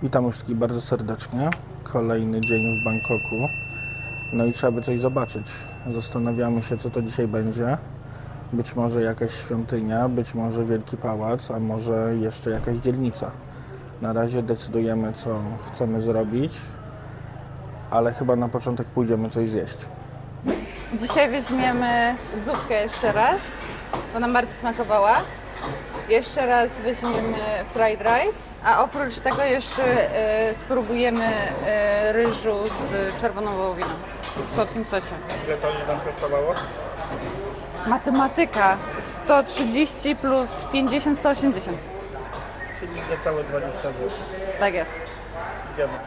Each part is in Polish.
Witam wszystkich bardzo serdecznie. Kolejny dzień w Bangkoku. No i trzeba by coś zobaczyć. Zastanawiamy się, co to dzisiaj będzie. Być może jakaś świątynia, być może wielki pałac, a może jeszcze jakaś dzielnica. Na razie decydujemy, co chcemy zrobić, ale chyba na początek pójdziemy coś zjeść. Dzisiaj weźmiemy zupkę jeszcze raz, bo nam bardzo smakowała. Jeszcze raz weźmiemy fried rice, a oprócz tego jeszcze spróbujemy ryżu z czerwoną wołowiną w słodkim sosie. Ile to nam kosztowało? Matematyka 130 plus 50, 180. Czyli niecałe 20 zł. Tak jest.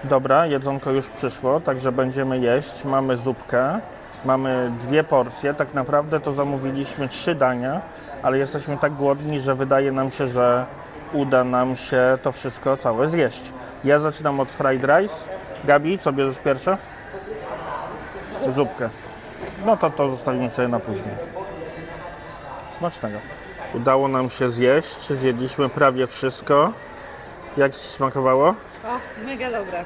Dobra, jedzonko już przyszło, także będziemy jeść. Mamy zupkę, mamy 2 porcje. Tak naprawdę to zamówiliśmy 3 dania, ale jesteśmy tak głodni, że wydaje nam się, że uda nam się to wszystko całe zjeść. Ja zaczynam od fried rice. Gabi, co bierzesz pierwsze? Zupkę. No to zostawimy sobie na później. Smacznego. Udało nam się zjeść, zjedliśmy prawie wszystko. Jak Ci smakowało? O, mega dobra.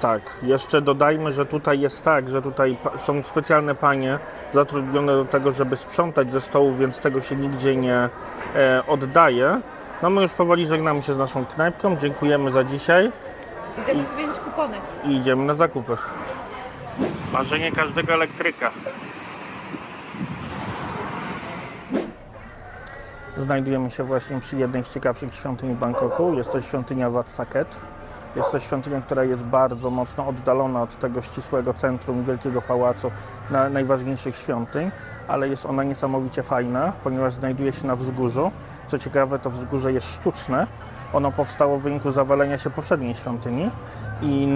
Tak, jeszcze dodajmy, że tutaj jest tak, że tutaj są specjalne panie zatrudnione do tego, żeby sprzątać ze stołów, więc tego się nigdzie nie oddaje. No my już powoli żegnamy się z naszą knajpką, dziękujemy za dzisiaj. Idziemy wymienić kupony. I idziemy na zakupy. Marzenie każdego elektryka. Znajdujemy się właśnie przy jednej z ciekawszych świątyń w Bangkoku. Jest to świątynia Wat Saket. Jest to świątynia, która jest bardzo mocno oddalona od tego ścisłego centrum wielkiego pałacu, najważniejszych świątyń, ale jest ona niesamowicie fajna, ponieważ znajduje się na wzgórzu. Co ciekawe, to wzgórze jest sztuczne. Ono powstało w wyniku zawalenia się poprzedniej świątyni i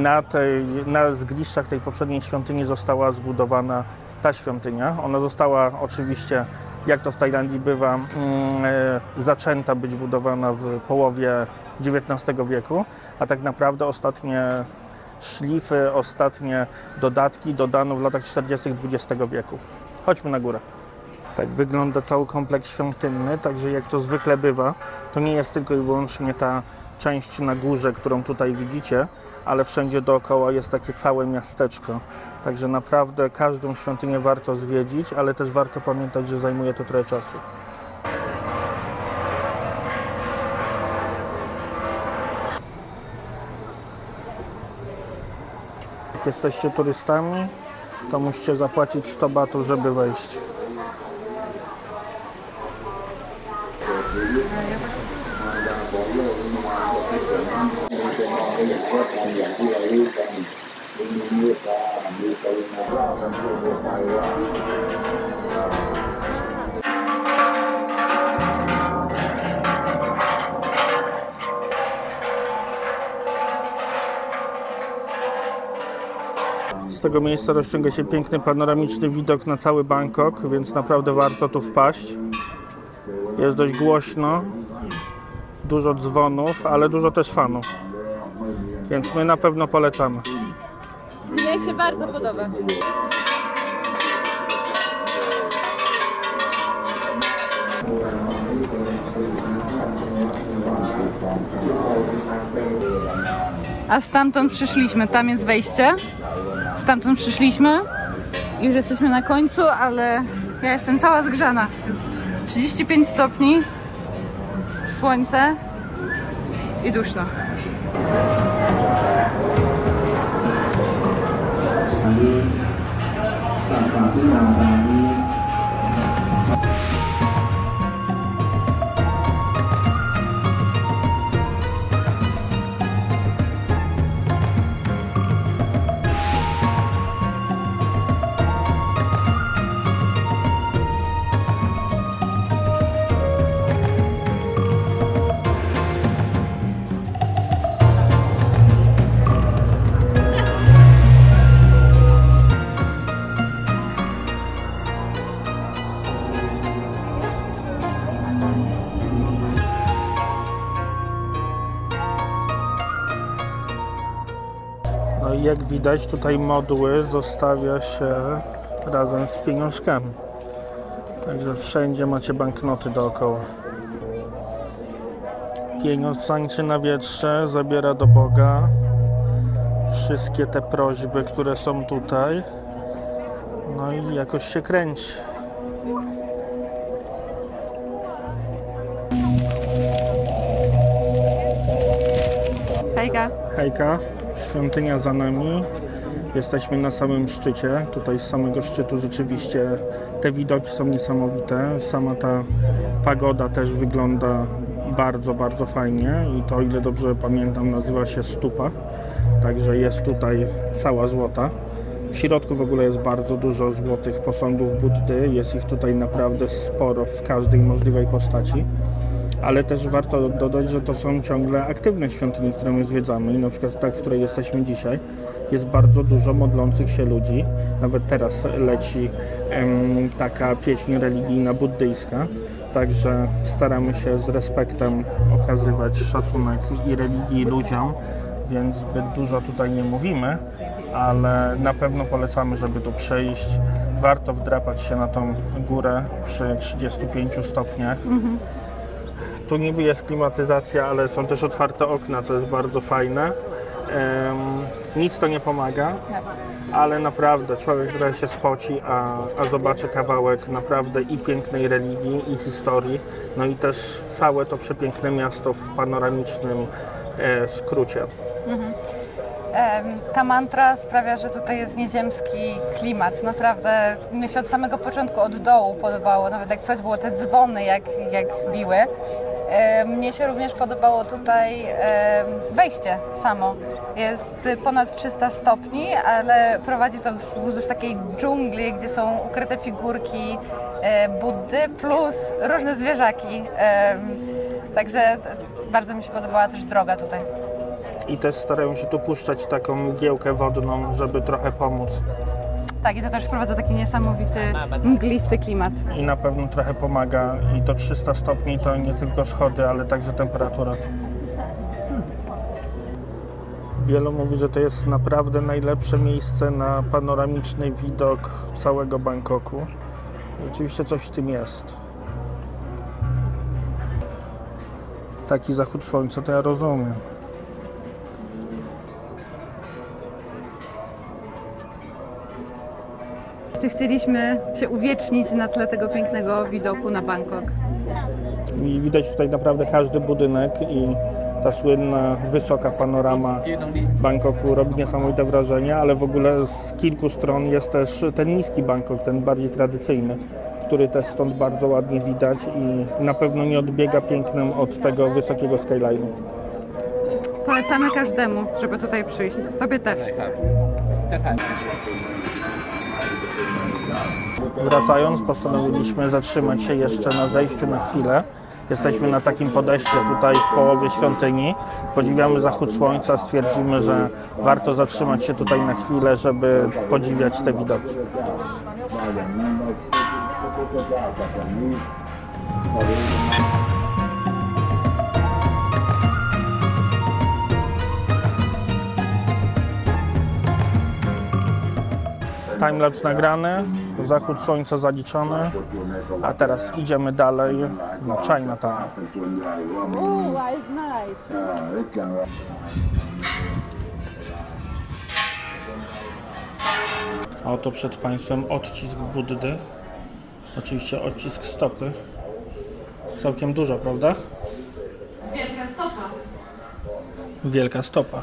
na zgliszczach tej poprzedniej świątyni została zbudowana ta świątynia. Ona została oczywiście, jak to w Tajlandii bywa, zaczęta być budowana w połowie XIX wieku, a tak naprawdę ostatnie szlify, ostatnie dodatki dodano w latach 40. XX wieku. Chodźmy na górę. Tak wygląda cały kompleks świątynny, także jak to zwykle bywa, to nie jest tylko i wyłącznie ta część na górze, którą tutaj widzicie, ale wszędzie dookoła jest takie całe miasteczko. Także naprawdę każdą świątynię warto zwiedzić, ale też warto pamiętać, że zajmuje to trochę czasu. Jak jesteście turystami, to musicie zapłacić 100 batów, żeby wejść. Z tego miejsca rozciąga się piękny panoramiczny widok na cały Bangkok, więc naprawdę warto tu wpaść. Jest dość głośno, dużo dzwonów, ale dużo też fanów, więc my na pewno polecamy. Mnie się bardzo podoba. A stamtąd przyszliśmy, tam jest wejście. Stamtąd przyszliśmy. Już jesteśmy na końcu, ale ja jestem cała zgrzana. Jest 35 stopni, słońce i duszno. No i jak widać, tutaj modły zostawia się razem z pieniążkami. Także wszędzie macie banknoty dookoła. Pieniądz tańczy na wietrze, zabiera do Boga wszystkie te prośby, które są tutaj. No i jakoś się kręci. Hejka. Hejka, świątynia za nami. Jesteśmy na samym szczycie. Tutaj z samego szczytu rzeczywiście te widoki są niesamowite. Sama ta pagoda też wygląda bardzo, bardzo fajnie i to, o ile dobrze pamiętam, nazywa się stupa. Także jest tutaj cała złota. W środku w ogóle jest bardzo dużo złotych posągów Buddy. Jest ich tutaj naprawdę sporo w każdej możliwej postaci. Ale też warto dodać, że to są ciągle aktywne świątynie, które my zwiedzamy. I na przykład tak, w której jesteśmy dzisiaj, jest bardzo dużo modlących się ludzi. Nawet teraz leci taka pieśń religijna buddyjska. Także staramy się z respektem okazywać szacunek i religii ludziom, więc zbyt dużo tutaj nie mówimy, ale na pewno polecamy, żeby tu przyjść. Warto wdrapać się na tą górę przy 35 stopniach. Tu niby jest klimatyzacja, ale są też otwarte okna, co jest bardzo fajne. Nic to nie pomaga, ale naprawdę człowiek trochę się spoci, a zobaczy kawałek naprawdę i pięknej religii, i historii, no i też całe to przepiękne miasto w panoramicznym skrócie. Ta mantra sprawia, że tutaj jest nieziemski klimat. Naprawdę mnie się od samego początku od dołu podobało, nawet jak słychać było te dzwony, jak biły. Mnie się również podobało tutaj wejście samo. Jest ponad 300 stopni, ale prowadzi to wzdłuż takiej dżungli, gdzie są ukryte figurki Buddy plus różne zwierzaki. Także bardzo mi się podobała też droga tutaj. I też starają się tu puszczać taką mgiełkę wodną, żeby trochę pomóc. Tak, i to też wprowadza taki niesamowity, mglisty klimat. I na pewno trochę pomaga. I to 300 stopni to nie tylko schody, ale także temperatura. Wielu mówi, że to jest naprawdę najlepsze miejsce na panoramiczny widok całego Bangkoku. Rzeczywiście coś w tym jest. Taki zachód słońca to ja rozumiem. Chcieliśmy się uwiecznić na tle tego pięknego widoku na Bangkok. I widać tutaj naprawdę każdy budynek i ta słynna, wysoka panorama Bangkoku robi niesamowite wrażenie, ale w ogóle z kilku stron jest też ten niski Bangkok, ten bardziej tradycyjny, który też stąd bardzo ładnie widać i na pewno nie odbiega pięknem od tego wysokiego skyline'u. Polecamy każdemu, żeby tutaj przyjść. Tobie też. Wracając, postanowiliśmy zatrzymać się jeszcze na zejściu na chwilę. Jesteśmy na takim podejściu tutaj w połowie świątyni. Podziwiamy zachód słońca, stwierdzimy, że warto zatrzymać się tutaj na chwilę, żeby podziwiać te widoki. Timelapse nagrany, zachód słońca zaliczony, a teraz idziemy dalej na Chinatown. A oto przed Państwem odcisk Buddy, oczywiście odcisk stopy, całkiem dużo, prawda? Wielka stopa. Wielka stopa.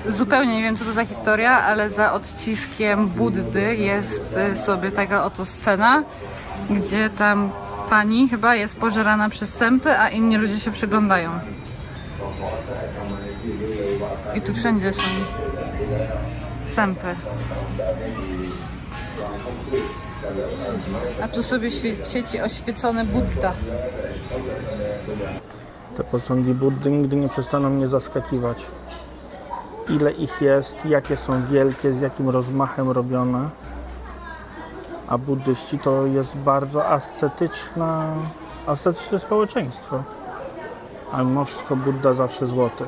Zupełnie nie wiem, co to za historia, ale za odciskiem Buddy jest sobie taka oto scena, gdzie tam pani chyba jest pożerana przez sępy, a inni ludzie się przyglądają. I tu wszędzie są sępy. A tu sobie świeci oświecony Budda. Te posągi Buddy nigdy nie przestaną mnie zaskakiwać. Ile ich jest, jakie są wielkie, z jakim rozmachem robione. A buddyści to jest bardzo ascetyczne społeczeństwo. A mimo wszystko Budda zawsze złoty.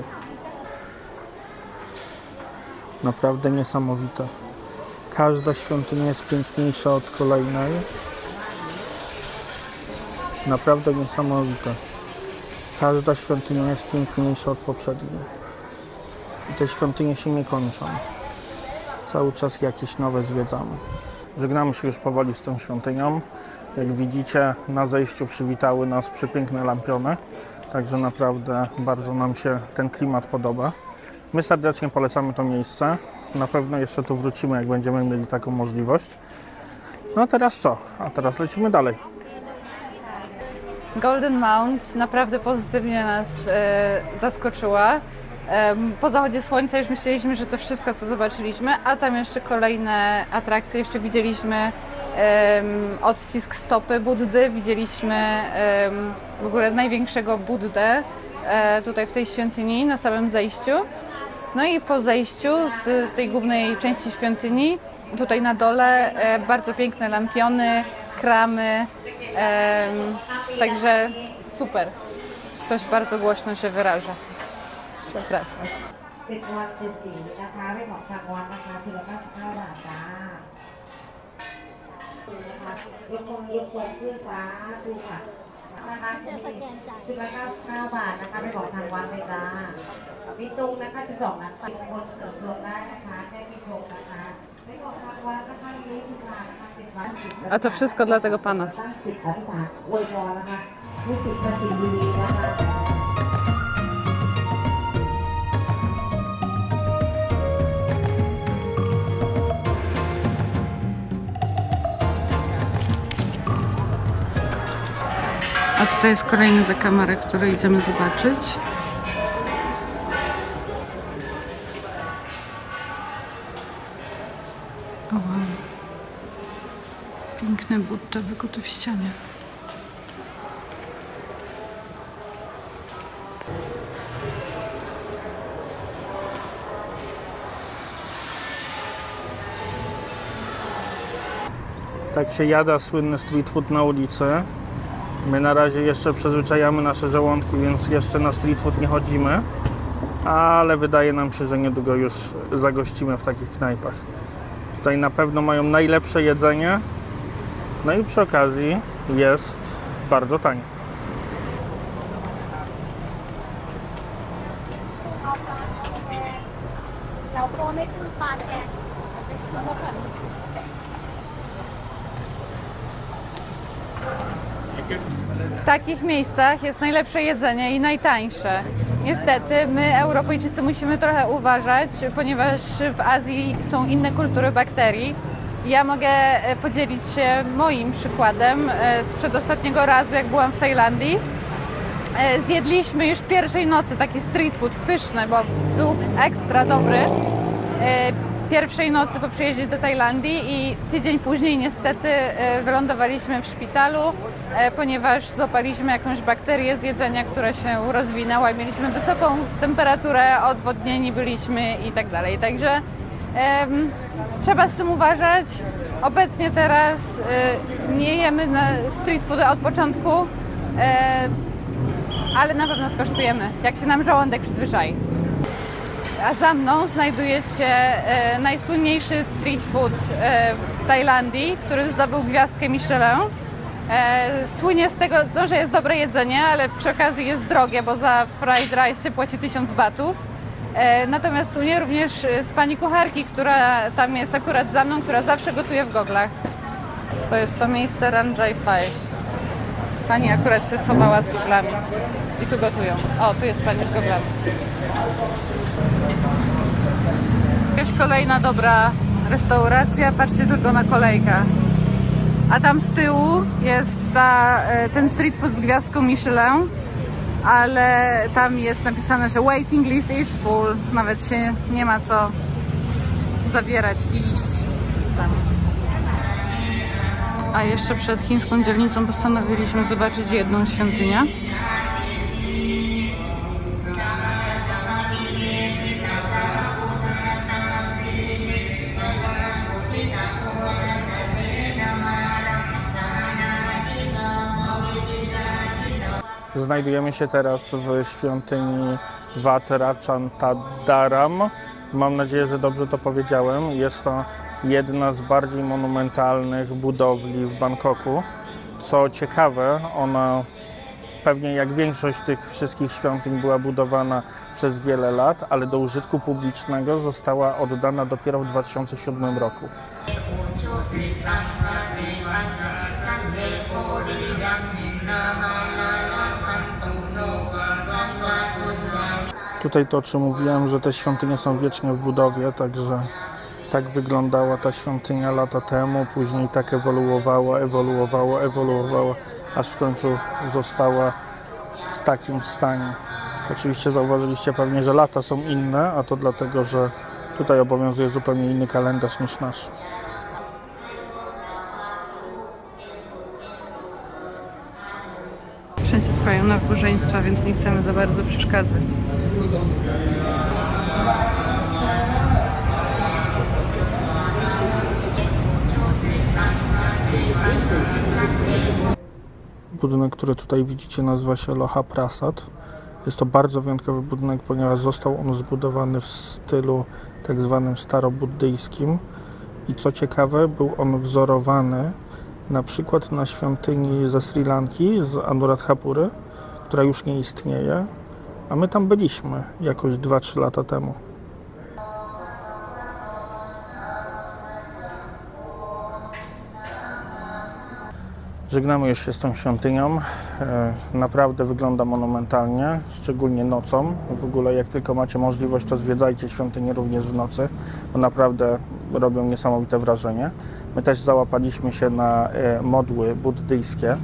Naprawdę niesamowite. Każda świątynia jest piękniejsza od kolejnej. Naprawdę niesamowite. Każda świątynia jest piękniejsza od poprzedniej. I te świątynie się nie kończą. Cały czas jakieś nowe zwiedzamy. Żegnamy się już powoli z tą świątynią. Jak widzicie, na zejściu przywitały nas przepiękne lampiony. Także naprawdę bardzo nam się ten klimat podoba. My serdecznie polecamy to miejsce. Na pewno jeszcze tu wrócimy, jak będziemy mieli taką możliwość. No a teraz co? A teraz lecimy dalej. Golden Mount naprawdę pozytywnie nas zaskoczyła. Po zachodzie słońca już myśleliśmy, że to wszystko, co zobaczyliśmy, a tam jeszcze kolejne atrakcje. Jeszcze widzieliśmy odcisk stopy Buddy, widzieliśmy w ogóle największego Buddę tutaj w tej świątyni na samym zejściu. No i po zejściu z tej głównej części świątyni, tutaj na dole bardzo piękne lampiony, kramy, także super. Ktoś bardzo głośno się wyraża. Przepraszam. 10 วัน7 สีนะคะไม่บอกทางวันนะคะทีละ99 บาทจ้านะคะยกมือยกแขนขึ้นฟ้าดูค่ะนะคะชุดละ99 บาทนะคะไม่บอกทางวันเลยจ้ามีตุงนะคะ12นักสัตว์คนเสริมดวงได้นะคะแค่มีชมนะคะไม่บอกทางวันนะคะนี้คือทางนะคะ10 วัน A to wszystko dla tego pana. ตั้งจิตอธิษฐานอวยพรนะคะมีจิตประสิทธิ์ดีนะคะ A tutaj jest kolejny zakamarek, który idziemy zobaczyć. O wow. Piękny Budda wykuty w ścianie. Tak się jada słynny street food na ulicy. My na razie jeszcze przyzwyczajamy nasze żołądki, więc jeszcze na street food nie chodzimy, ale wydaje nam się, że niedługo już zagościmy w takich knajpach. Tutaj na pewno mają najlepsze jedzenie, no i przy okazji jest bardzo tanie. W takich miejscach jest najlepsze jedzenie i najtańsze. Niestety, my Europejczycy musimy trochę uważać, ponieważ w Azji są inne kultury bakterii. Ja mogę podzielić się moim przykładem z przedostatniego razu, jak byłam w Tajlandii. Zjedliśmy już pierwszej nocy taki street food pyszny, bo był ekstra dobry. Pierwszej nocy po przyjeździe do Tajlandii i tydzień później niestety wylądowaliśmy w szpitalu, ponieważ złapaliśmy jakąś bakterię z jedzenia, która się rozwinęła i mieliśmy wysoką temperaturę, odwodnieni byliśmy i tak dalej. Także trzeba z tym uważać. Obecnie teraz nie jemy na street food od początku, ale na pewno skosztujemy, jak się nam żołądek przyzwyczai. A za mną znajduje się najsłynniejszy street food w Tajlandii, który zdobył gwiazdkę Michelin. Słynie z tego, no, że jest dobre jedzenie, ale przy okazji jest drogie, bo za fried rice się płaci 1000 batów. Natomiast słynie również z pani kucharki, która tam jest akurat za mną, która zawsze gotuje w goglach. To jest to miejsce Ranjai Five. Pani akurat się schowała z goglami i tu gotują. O, tu jest pani z goglami. Jakaś kolejna dobra restauracja, patrzcie tylko na kolejkę. A tam z tyłu jest ten street food z gwiazdką Michelin, ale tam jest napisane, że waiting list is full. Nawet się nie ma co zabierać i iść tam. A jeszcze przed chińską dzielnicą postanowiliśmy zobaczyć jedną świątynię. Znajdujemy się teraz w świątyni Wat Ratchakratharam. Mam nadzieję, że dobrze to powiedziałem. Jest to jedna z bardziej monumentalnych budowli w Bangkoku. Co ciekawe, ona pewnie jak większość tych wszystkich świątyń była budowana przez wiele lat, ale do użytku publicznego została oddana dopiero w 2007 roku. Tutaj to, o czym mówiłem, że te świątynie są wiecznie w budowie, także tak wyglądała ta świątynia lata temu, później tak ewoluowała, aż w końcu została w takim stanie. Oczywiście zauważyliście pewnie, że lata są inne, a to dlatego, że tutaj obowiązuje zupełnie inny kalendarz niż nasz. Wszędzie trwają nabożeństwa, więc nie chcemy za bardzo przeszkadzać. Budynek, który tutaj widzicie, nazywa się Loha Prasad. Jest to bardzo wyjątkowy budynek, ponieważ został on zbudowany w stylu tak zwanym starobuddyjskim i co ciekawe, był on wzorowany na przykład na świątyni ze Sri Lanki, z Anuradhapury, która już nie istnieje, a my tam byliśmy jakoś 2-3 lata temu. Żegnamy już się z tą świątynią. Naprawdę wygląda monumentalnie, szczególnie nocą. W ogóle jak tylko macie możliwość, to zwiedzajcie świątynię również w nocy, bo naprawdę robią niesamowite wrażenie. My też załapaliśmy się na modły buddyjskie,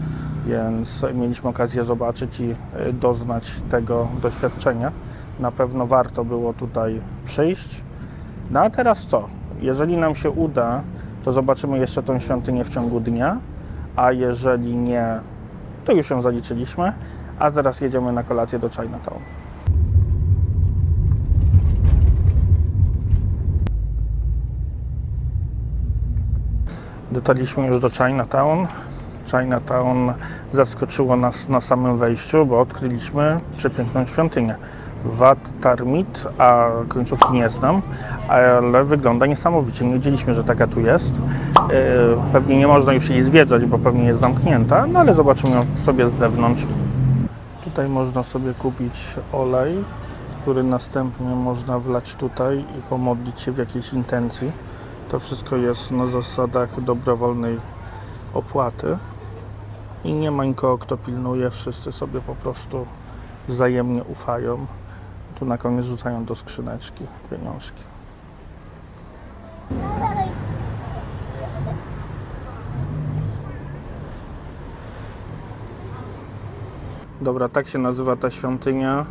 więc mieliśmy okazję zobaczyć i doznać tego doświadczenia. Na pewno warto było tutaj przyjść. No a teraz co? Jeżeli nam się uda, to zobaczymy jeszcze tą świątynię w ciągu dnia. A jeżeli nie, to już ją zaliczyliśmy, a teraz jedziemy na kolację do Chinatown. Dotarliśmy już do Chinatown. Chinatown zaskoczyło nas na samym wejściu, bo odkryliśmy przepiękną świątynię. Wat Tarmit, a końcówki nie znam, ale wygląda niesamowicie. Nie wiedzieliśmy, że taka tu jest. Pewnie nie można już jej zwiedzać, bo pewnie jest zamknięta, no ale zobaczymy ją sobie z zewnątrz. Tutaj można sobie kupić olej, który następnie można wlać tutaj i pomodlić się w jakiejś intencji. To wszystko jest na zasadach dobrowolnej opłaty i nie ma nikogo, kto pilnuje, wszyscy sobie po prostu wzajemnie ufają. Tu na koniec rzucają do skrzyneczki pieniążki. Dobra, tak się nazywa ta świątynia.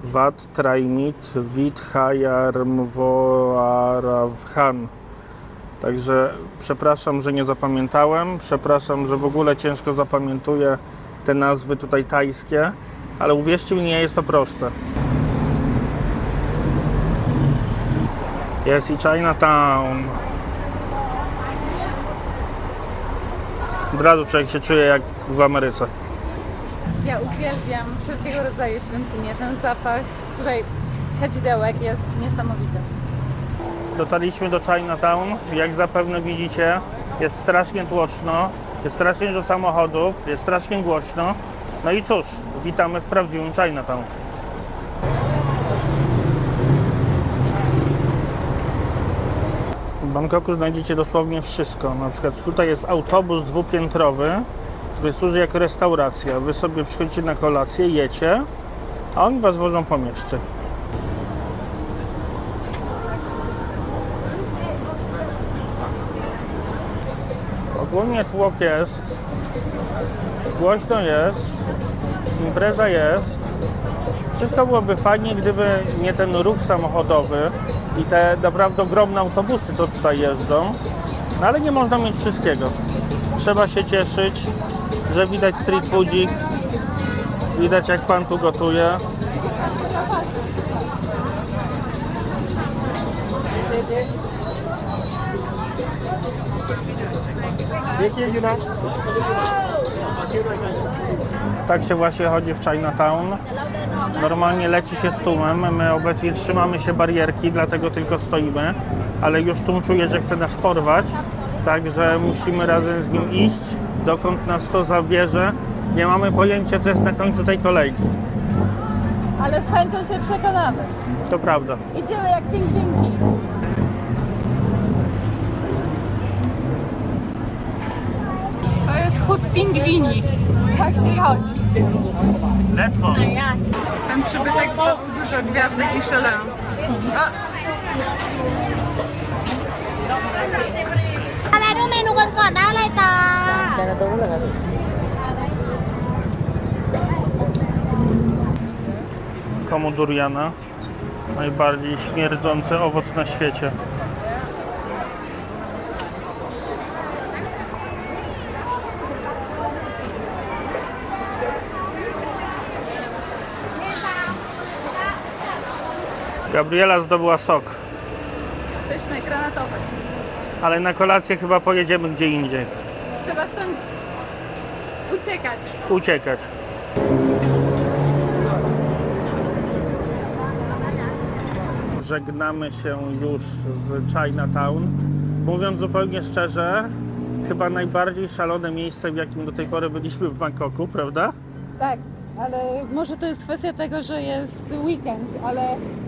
Wat Traimit Vidhayarmvoaravhan. Także przepraszam, że nie zapamiętałem. Przepraszam, że w ogóle ciężko zapamiętuję te nazwy tutaj tajskie. Ale uwierzcie mi, nie jest to proste. Jest i Chinatown. Od razu człowiek się czuje jak w Ameryce. Ja uwielbiam wszelkiego rodzaju świątynie. Ten zapach tutaj kadzidełek jest niesamowity. Dotarliśmy do Chinatown. Jak zapewne widzicie, jest strasznie tłoczno, jest strasznie dużo samochodów, jest strasznie głośno. No i cóż, witamy w prawdziwym Chinatown. W Bangkoku znajdziecie dosłownie wszystko. Na przykład tutaj jest autobus dwupiętrowy, który służy jako restauracja. Wy sobie przychodzicie na kolację, jecie, a oni was wożą po mieście. Ogólnie tłok jest, głośno jest, impreza jest. Wszystko byłoby fajnie, gdyby nie ten ruch samochodowy i te naprawdę ogromne autobusy, co tutaj jeżdżą. No ale nie można mieć wszystkiego. Trzeba się cieszyć, że widać street foodzik, widać jak pan tu gotuje. Tak się właśnie chodzi w Chinatown. Normalnie leci się z tłumem. My obecnie trzymamy się barierki, dlatego tylko stoimy. Ale już tłum czuje, że chce nas porwać. Także musimy razem z nim iść, dokąd nas to zabierze. Nie mamy pojęcia, co jest na końcu tej kolejki. Ale z chęcią się przekonamy. To prawda. Idziemy jak pingwinki. To jest chód pingwini. Tak się chodzi. Letwo. Ten przybytek zdobył dużo gwiazdek Michelin. A, อะไรดูเมนูกันก่อนได้เลยจ้า Komu duriana? Najbardziej śmierdzący owoc na świecie. Gabriela zdobyła sok, pyszne, granatowe. ale na kolację chyba pojedziemy gdzie indziej. Trzeba stąd uciekać. Uciekać. Żegnamy się już z Chinatown. Mówiąc zupełnie szczerze, chyba najbardziej szalone miejsce, w jakim do tej pory byliśmy w Bangkoku, prawda? Tak, ale może to jest kwestia tego, że jest weekend, ale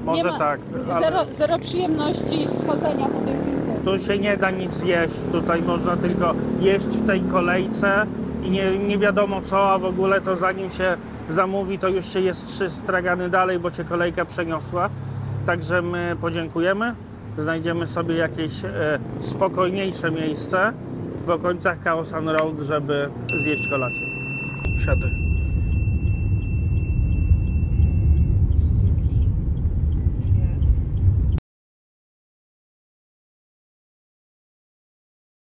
Może nie ma, tak, ale- zero przyjemności z chodzenia po tej ulicy. Tu się nie da nic jeść, tutaj można tylko jeść w tej kolejce i nie wiadomo co, a w ogóle to zanim się zamówi, to już się jest 3 stragany dalej, bo cię kolejka przeniosła. Także my podziękujemy, znajdziemy sobie jakieś spokojniejsze miejsce w okolicach Khao San Road, żeby zjeść kolację. Siadaj.